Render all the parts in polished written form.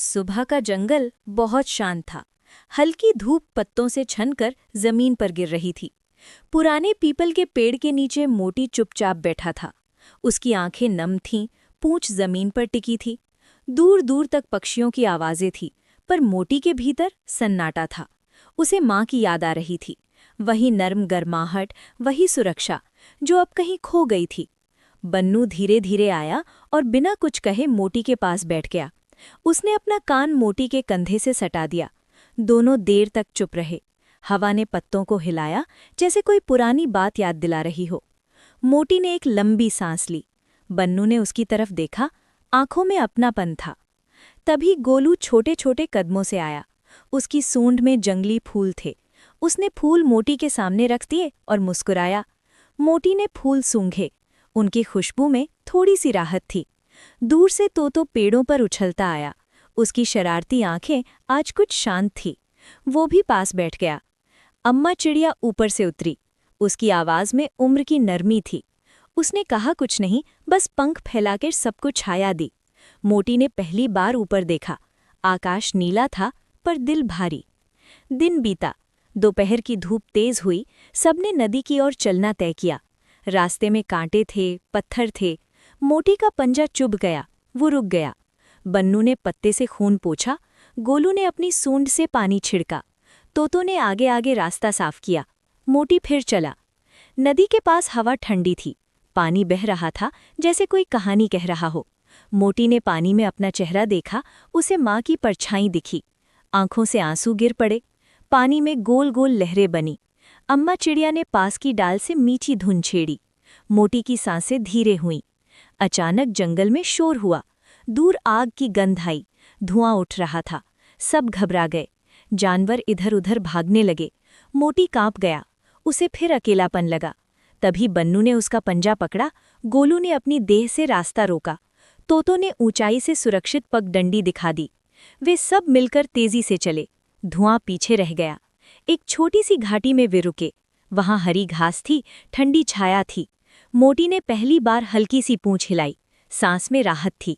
सुबह का जंगल बहुत शांत था। हल्की धूप पत्तों से छनकर जमीन पर गिर रही थी। पुराने पीपल के पेड़ के नीचे मोटी चुपचाप बैठा था। उसकी आंखें नम थीं, पूंछ जमीन पर टिकी थी। दूर दूर तक पक्षियों की आवाजें थीं, पर मोटी के भीतर सन्नाटा था। उसे माँ की याद आ रही थी, वही नर्म गर्माहट, वही सुरक्षा जो अब कहीं खो गई थी। बन्नू धीरे धीरे आया और बिना कुछ कहे मोटी के पास बैठ गया। उसने अपना कान मोटी के कंधे से सटा दिया। दोनों देर तक चुप रहे। हवा ने पत्तों को हिलाया, जैसे कोई पुरानी बात याद दिला रही हो। मोटी ने एक लंबी सांस ली। बन्नू ने उसकी तरफ देखा, आंखों में अपनापन था। तभी गोलू छोटे छोटे कदमों से आया। उसकी सूंड में जंगली फूल थे। उसने फूल मोटी के सामने रख दिए और मुस्कुराया। मोटी ने फूल सूंघे। उनकी खुशबू में थोड़ी सी राहत थी। दूर से तोतो पेड़ों पर उछलता आया। उसकी शरारती आंखें आज कुछ शांत थी। वो भी पास बैठ गया। अम्मा चिड़िया ऊपर से उतरी। उसकी आवाज में उम्र की नरमी थी। उसने कहा कुछ नहीं, बस पंख फैलाकर सबको छाया दी। मोटी ने पहली बार ऊपर देखा। आकाश नीला था, पर दिल भारी। दिन बीता। दोपहर की धूप तेज हुई। सबने नदी की ओर चलना तय किया। रास्ते में कांटे थे, पत्थर थे। मोटी का पंजा चुभ गया। वो रुक गया। बन्नू ने पत्ते से खून पोंछा। गोलू ने अपनी सूंड से पानी छिड़का। तोतो ने आगे आगे रास्ता साफ किया। मोटी फिर चला। नदी के पास हवा ठंडी थी। पानी बह रहा था, जैसे कोई कहानी कह रहा हो। मोटी ने पानी में अपना चेहरा देखा। उसे माँ की परछाई दिखी। आंखों से आंसू गिर पड़े। पानी में गोल गोल लहरें बनी। अम्मा चिड़िया ने पास की डाल से मीठी धुन छेड़ी। मोटी की सांसें धीरे हुईं। अचानक जंगल में शोर हुआ। दूर आग की गंध आई। धुआं उठ रहा था। सब घबरा गए। जानवर इधर उधर भागने लगे। मोटी कांप गया। उसे फिर अकेलापन लगा। तभी बन्नू ने उसका पंजा पकड़ा। गोलू ने अपनी देह से रास्ता रोका। तोतो ने ऊंचाई से सुरक्षित पगडंडी दिखा दी। वे सब मिलकर तेजी से चले। धुआं पीछे रह गया। एक छोटी सी घाटी में वे रुके। वहां हरी घास थी, ठंडी छाया थी। मोटी ने पहली बार हल्की सी पूंछ हिलाई। सांस में राहत थी।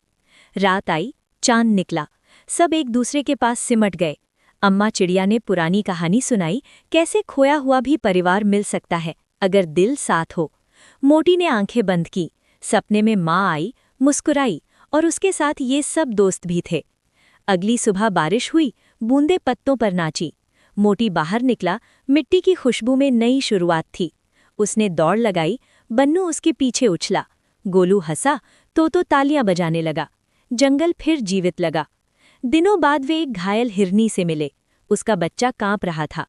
रात आई, चांद निकला। सब एक दूसरे के पास सिमट गए। अम्मा चिड़िया ने पुरानी कहानी सुनाई, कैसे खोया हुआ भी परिवार मिल सकता है अगर दिल साथ हो। मोटी ने आंखें बंद की। सपने में माँ आई, मुस्कुराई, और उसके साथ ये सब दोस्त भी थे। अगली सुबह बारिश हुई। बूंदें पत्तों पर नाची। मोटी बाहर निकला। मिट्टी की खुशबू में नई शुरुआत थी। उसने दौड़ लगाई। बन्नू उसके पीछे उछला। गोलू हंसा। तोतो तालियां बजाने लगा। जंगल फिर जीवित लगा। दिनों बाद वे एक घायल हिरनी से मिले। उसका बच्चा कांप रहा था।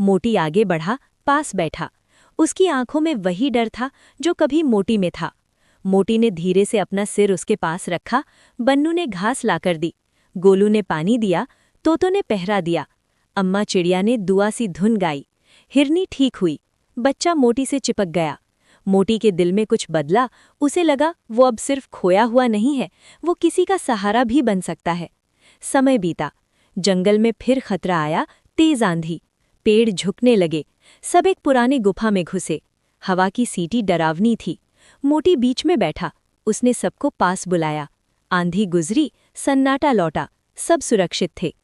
मोटी आगे बढ़ा, पास बैठा। उसकी आंखों में वही डर था जो कभी मोटी में था। मोटी ने धीरे से अपना सिर उसके पास रखा। बन्नू ने घास लाकर दी। गोलू ने पानी दिया। तोतो ने पहरा दिया। अम्मा चिड़िया ने दुआ सी धुन गाई। हिरनी ठीक हुई। बच्चा मोटी से चिपक गया। मोटी के दिल में कुछ बदला। उसे लगा वो अब सिर्फ खोया हुआ नहीं है, वो किसी का सहारा भी बन सकता है। समय बीता। जंगल में फिर खतरा आया। तेज आंधी। पेड़ झुकने लगे। सब एक पुरानी गुफा में घुसे। हवा की सीटी डरावनी थी। मोटी बीच में बैठा। उसने सबको पास बुलाया। आंधी गुजरी, सन्नाटा लौटा। सब सुरक्षित थे।